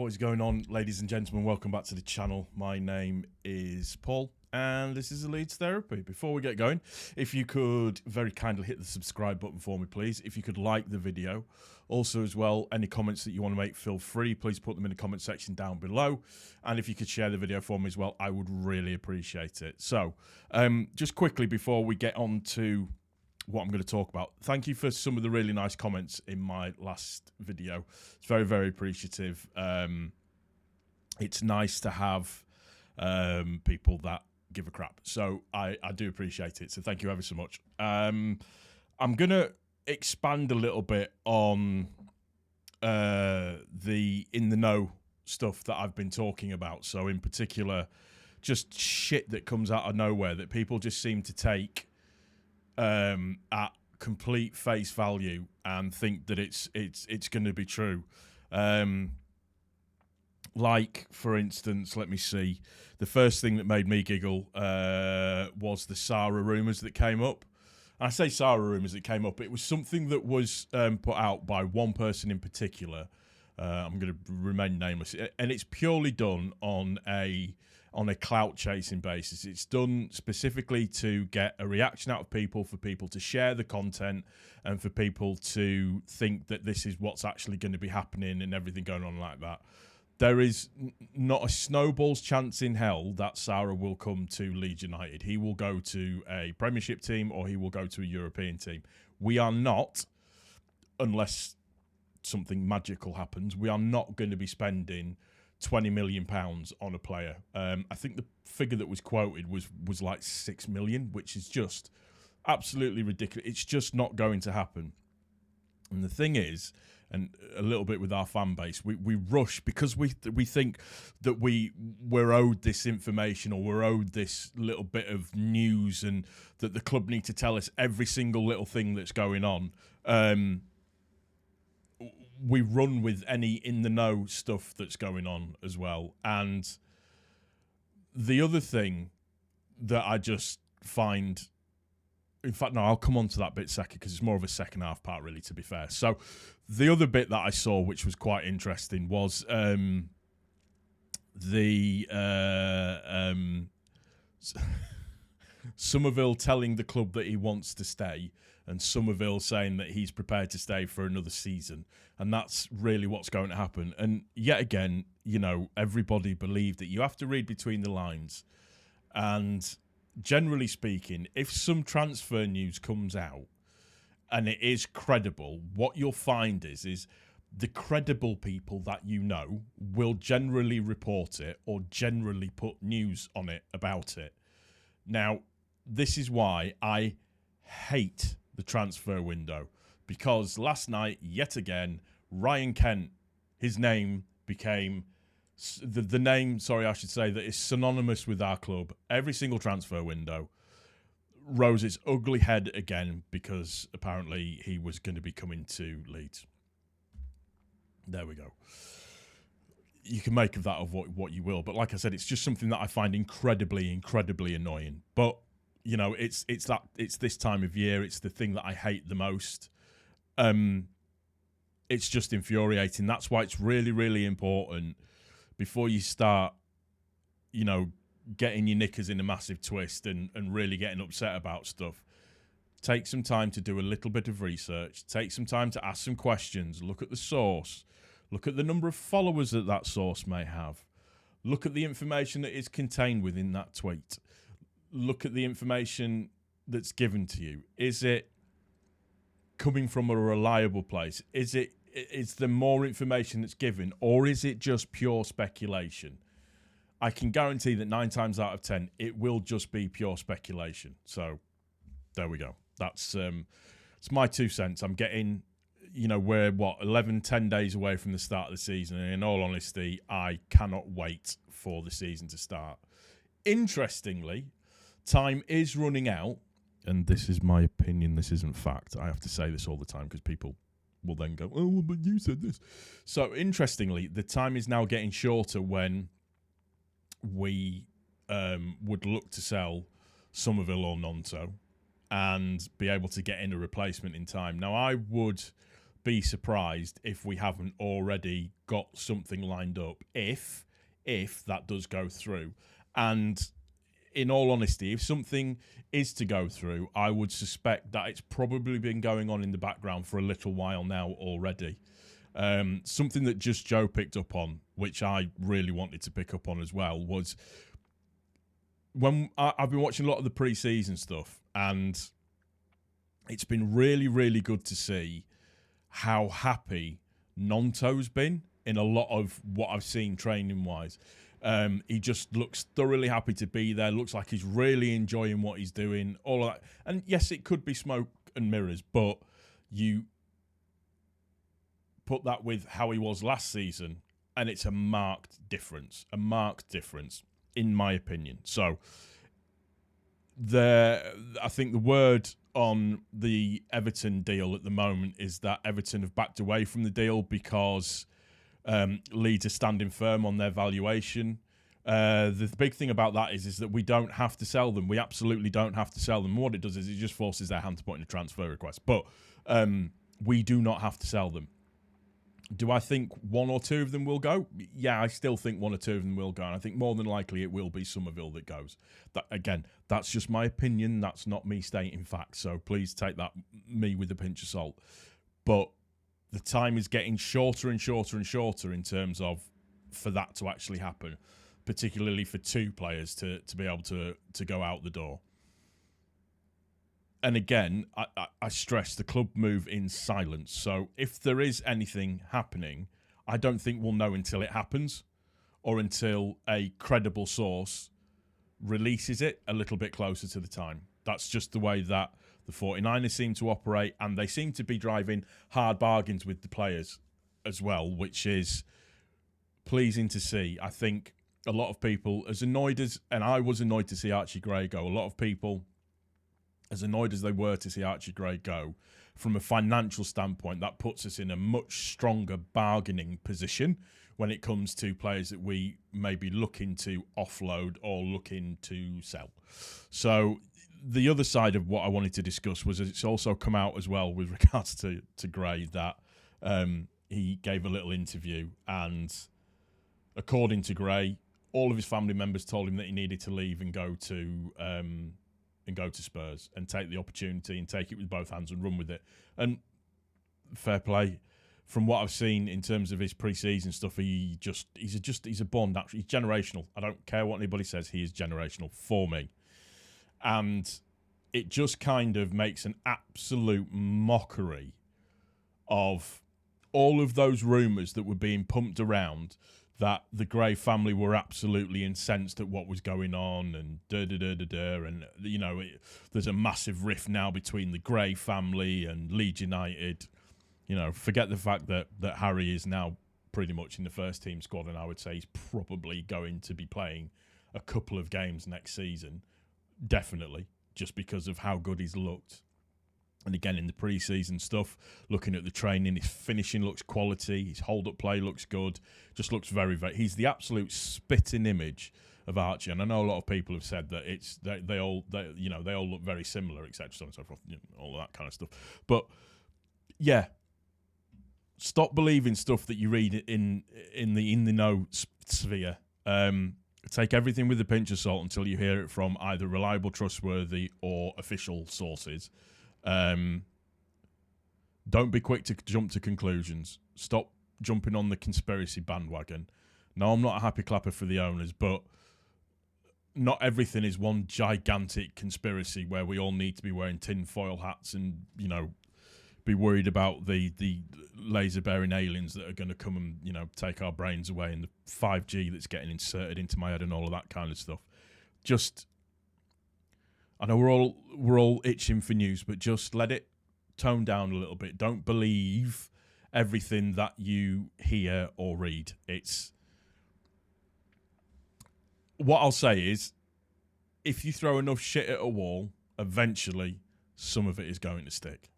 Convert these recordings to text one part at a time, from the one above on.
What is going on, ladies and gentlemen? Welcome back to the channel. My name is Paul, and this is Leeds Therapy. Before we get going, if you could very kindly hit the subscribe button for me, please. If you could like the video. Also, as well, any comments that you want to make, feel free. Please put them in the comment section down below. And if you could share the video for me as well, I would really appreciate it. So, just quickly before we get on to what I'm going to talk about, thank you for some of the really nice comments in my last video. It's very, very appreciative. It's nice to have people that give a crap, so I do appreciate it, so thank you ever so much. I'm going to expand a little bit on the in the know stuff that I've been talking about. So in particular, just shit that comes out of nowhere that people just seem to take at complete face value and think that it's going to be true. Like, for instance, let me see. The first thing that made me giggle was the Sarah rumours that came up. I say Sarah rumours that came up. It was something that was put out by one person in particular. I'm going to remain nameless, and it's purely done on a clout chasing basis. It's done specifically to get a reaction out of people, for people to share the content, and for people to think that this is what's actually going to be happening and everything going on like that. There is not a snowball's chance in hell that Sarah will come to Leeds United. He will go to a Premiership team or he will go to a European team. We are not, unless something magical happens, we are not going to be spending £20 million on a player. I think the figure that was quoted was like 6 million, which is just absolutely ridiculous. It's just not going to happen. And the thing is, and a little bit with our fan base, we rush because we think that we're owed this information, or we're owed this little bit of news, and that the club need to tell us every single little thing that's going on. We run with any in the know stuff that's going on as well. And the other thing that I just find, in fact, no, I'll come on to that bit second, because it's more of a second half part, really, to be fair. So the other bit that I saw, which was quite interesting, was Somerville telling the club that he wants to stay, and Somerville saying that he's prepared to stay for another season. And that's really what's going to happen. And yet again, you know, everybody believed that you have to read between the lines. And generally speaking, if some transfer news comes out and it is credible, what you'll find is the credible people that you know will generally report it or generally put news on it about it. Now, this is why I hate the transfer window, because last night, yet again, Ryan Kent, his name became the name, sorry, I should say, that is synonymous with our club. Every single transfer window rose its ugly head again, because apparently he was going to be coming to Leeds. There we go. You can make of that of what you will, but like I said, it's just something that I find incredibly annoying. But you know, it's this time of year. It's the thing that I hate the most. It's just infuriating. That's why it's really important, before you start, you know, getting your knickers in a massive twist and really getting upset about stuff, take some time to do a little bit of research. Take some time to ask some questions. Look at the source. Look at the number of followers that source may have. Look at the information that is contained within that tweet. Look at the information that's given to you. Is it coming from a reliable place? Is there more information that's given, or is it just pure speculation? I can guarantee that 9 times out of 10, it will just be pure speculation. So there we go. That's it's my 2 cents. I'm getting, you know, we're 10 days away from the start of the season, and in all honesty, I cannot wait for the season to start. Interestingly, time is running out, and this is my opinion, this isn't fact. I have to say this all the time because people will then go, oh, well, but you said this. So interestingly, the time is now getting shorter when we would look to sell Somerville or Nonto and be able to get in a replacement in time. Now, I would be surprised if we haven't already got something lined up if that does go through. And in all honesty, if something is to go through, I would suspect that it's probably been going on in the background for a little while now already. Something that Just Joe picked up on, which I really wanted to pick up on as well, was when I've been watching a lot of the pre-season stuff, and it's been really, really good to see how happy Nonto's been in a lot of what I've seen training-wise. He just looks thoroughly happy to be there, looks like he's really enjoying what he's doing, all of that. And yes, it could be smoke and mirrors, but you put that with how he was last season, and it's a marked difference, in my opinion. So I think the word on the Everton deal at the moment is that Everton have backed away from the deal because Leeds are standing firm on their valuation. The big thing about that is that we don't have to sell them. We absolutely don't have to sell them. What it does is it just forces their hand to put in a transfer request. But we do not have to sell them. Do I think one or two of them will go? Yeah, I still think one or two of them will go. And I think more than likely it will be Somerville that goes. Again, that's just my opinion. That's not me stating facts. So please take that me with a pinch of salt. But the time is getting shorter and shorter and shorter in terms of for that to actually happen, particularly for two players to be able to go out the door. And again, I stress the club move in silence. So if there is anything happening, I don't think we'll know until it happens or until a credible source releases it a little bit closer to the time. That's just the way that the 49ers seem to operate, and they seem to be driving hard bargains with the players as well, which is pleasing to see. I think a lot of people, as annoyed as, and I was annoyed to see Archie Gray go, a lot of people, as annoyed as they were to see Archie Gray go, from a financial standpoint, that puts us in a much stronger bargaining position when it comes to players that we may be looking to offload or looking to sell. So the other side of what I wanted to discuss was it's also come out as well with regards to Gray that he gave a little interview, and according to Gray, all of his family members told him that he needed to leave and go to Spurs and take the opportunity and take it with both hands and run with it. And fair play. From what I've seen in terms of his pre-season stuff, he's a born natural. He's generational. I don't care what anybody says. He is generational for me. And it just kind of makes an absolute mockery of all of those rumours that were being pumped around that the Gray family were absolutely incensed at what was going on and and you know, there's a massive rift now between the Gray family and Leeds United. You know, forget the fact that Harry is now pretty much in the first team squad, and I would say he's probably going to be playing a couple of games next season, definitely, just because of how good he's looked. And again, in the pre-season stuff, looking at the training, his finishing looks quality, his hold-up play looks good, just looks very, very... He's the absolute spitting image of Archie, and I know a lot of people have said that they all look very similar, etc., so on and so forth, you know, all of that kind of stuff. But yeah, stop believing stuff that you read in the know sphere. Take everything with a pinch of salt until you hear it from either reliable, trustworthy, or official sources. Don't be quick to jump to conclusions. Stop jumping on the conspiracy bandwagon. No, I'm not a happy clapper for the owners, but not everything is one gigantic conspiracy where we all need to be wearing tinfoil hats and, you know, be worried about the laser-bearing aliens that are going to come and, you know, take our brains away, and the 5G that's getting inserted into my head and all of that kind of stuff. Just... I know we're all itching for news, but just let it tone down a little bit. Don't believe everything that you hear or read. It's what I'll say is, if you throw enough shit at a wall, eventually some of it is going to stick.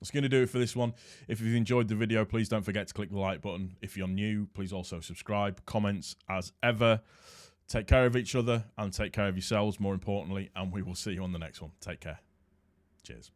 That's going to do it for this one. If you've enjoyed the video, please don't forget to click the like button. If you're new, please also subscribe. Comments as ever. Take care of each other and take care of yourselves, more importantly, and we will see you on the next one. Take care. Cheers.